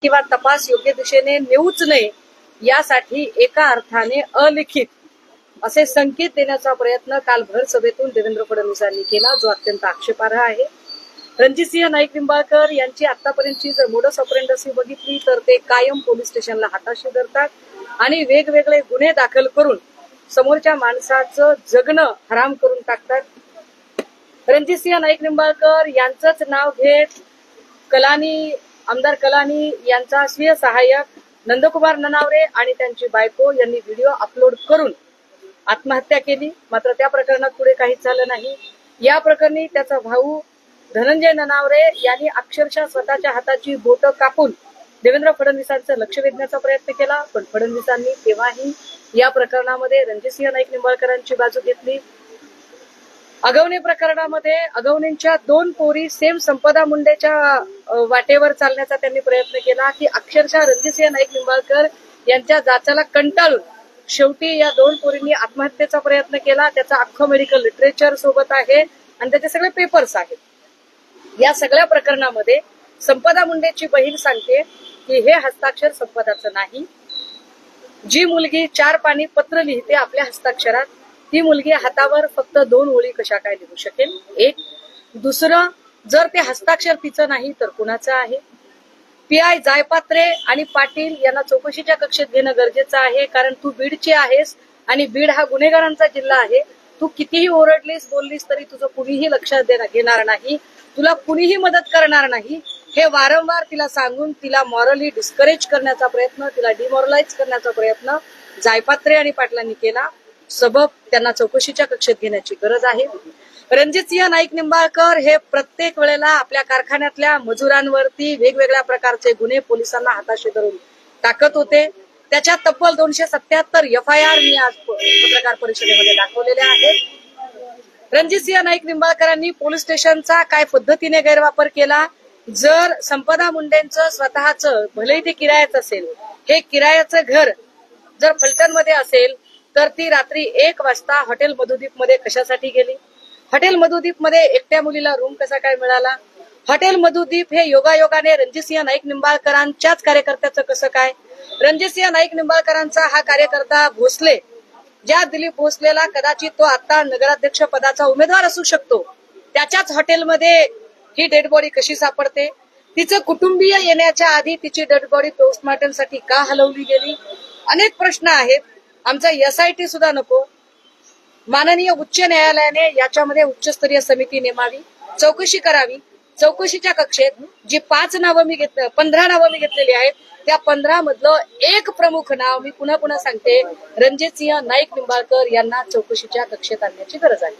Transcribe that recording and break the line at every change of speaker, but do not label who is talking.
किंवा तपास योग्य दिशेने नेऊच नये यासाठी एका अर्थाने अलिखित असे संकेत देण्याचा प्रयत्न काल भर सभेतून देवेंद्र फडणवीसांनी केला, जो अत्यंत आक्षेपार्ह आहे। रणजितसिंह नाईक निंबाळकर यांची आतापर्यंतची जर मोडस ऑपरेंडसी बघितली तर ते कायम पोलीस स्टेशनला हाताशी धरतात आणि वेगवेगळे गुन्हे दाखल करून समोरच्या माणसाचं जगणं हराम करून टाकतात। रणजितसिंह नाईक निंबाळकर यांचंच नाव घेत आमदार कलानी यांचा स्वीय सहाय्यक नंदकुमार ननावरे आणि त्यांची बायको यांनी व्हिडिओ अपलोड करून आत्महत्या केली। मात्र त्या प्रकरणात पुढे काहीच झालं नाही। या प्रकरणी त्याचा भाऊ धनंजय ननावरे यांनी अक्षरशः स्वतःच्या हाताची बोटं कापून देवेंद्र फडणवीसांचं लक्ष वेधण्याचा प्रयत्न केला, पण फडणवीसांनी तेव्हाही या प्रकरणामध्ये रणजितसिंह नाईक निंबाळकरांची बाजू घेतली। अगवणे प्रकरणामध्ये अगवणेंच्या 2 पोरी सेम संपदा मुंडेच्या वाटेवर चालण्याचा त्यांनी प्रयत्न केला की अक्षरशः रणजितसिंह नाईक निंबाळकर यांच्या जाचाला कंटाळून शेवटी या 2 पोरींनी आत्महत्येचा प्रयत्न केला। त्याचा अख्खं मेडिकल लिटरेचर सोबत आहे आणि त्याचे सगळे पेपर्स आहेत। या सगळ्या प्रकरणामध्ये संपदा मुंडेची बहीण सांगते की हे हस्ताक्षर संपदाचं नाही। जी मुलगी 4 पानी पत्र लिहिते आपल्या हस्ताक्षरात, ती मुलगी हातावर फक्त 2 ओळी कशा काय लिहू शकेल? एक। दुसरं, जर ते हस्ताक्षर तिचं नाही तर कुणाचं आहे? पीआय जायपात्रे आणि पाटील यांना चौकशीच्या कक्षेत घेणं गरजेचं आहे, कारण तू बीडची आहेस आणि बीड हा गुन्हेगारांचा जिल्हा आहे। तू कितीही ओरडलीस बोललीस तरी तुझं कुणीही लक्षात घेणार नाही, तुला कुणीही मदत करणार नाही। हे वारंवार तिला सांगून तिला मॉरली डिस्करेज करण्याचा प्रयत्न, तिला डिमॉरलाइज करण्याचा प्रयत्न जायपात्रे आणि पाटलांनी केला। सबब त्यांना चौकशीच्या कक्षेत घेण्याची गरज आहे। रणजितसिंह नाईक निंबाळकर हे प्रत्येक वेळेला आपल्या कारखान्यातल्या मजुरांवरती वेगवेगळ्या प्रकारचे गुन्हे पोलिसांना हाताशी धरून टाकत होते। त्याच्या तब्बल 277 FIR मी आज पत्रकार परिषदेमध्ये दाखवलेले आहेत। रणजितसिंह नाईक निंबाळकरांनी पोलीस स्टेशनचा काय पद्धतीने गैरवापर केला। जर संपदा मुंडेंचं स्वतःचं भलेही ते किरायाचं असेल, हे किरायाचं घर जर फलटणमध्ये असेल तर ती रात्री 1 वाजता हॉटेल मधुदीप मध्ये कशासाठी गेली? हॉटेल मधुदीप मध्ये एकट्या मुलीला रूम कसा काय मिळाला? हॉटेल मधुदीप हे योगायोगाने रणजितसिंह नाईक निंबाळकरांच्याच कार्यकर्त्याचं कसं काय? रणजितसिंह नाईक निंबाळकरांचा हा कार्यकर्ता भोसले, ज्या दिलीप भोसलेला कदाचित तो आता नगराध्यक्ष पदाचा उमेदवार असू शकतो, त्याच्याच हॉटेलमध्ये ही डेड बॉडी कशी सापडते? तिचं कुटुंबीय येण्याच्या आधी तिची डेड बॉडी पोस्टमॉर्टमसाठी का हलवली गेली? अनेक प्रश्न आहेत। आमचा SIT सुद्धा नको। माननीय उच्च न्यायालयाने याच्यामध्ये उच्चस्तरीय समिती नेमावी, चौकशी करावी। चौकशीच्या कक्षेत जी 15 नावं मी घेतलेली आहेत, त्या 15 मधलं एक प्रमुख नाव मी पुन्हा सांगते, रणजितसिंह नाईक निंबाळकर यांना चौकशीच्या कक्षेत आणण्याची गरज आहे।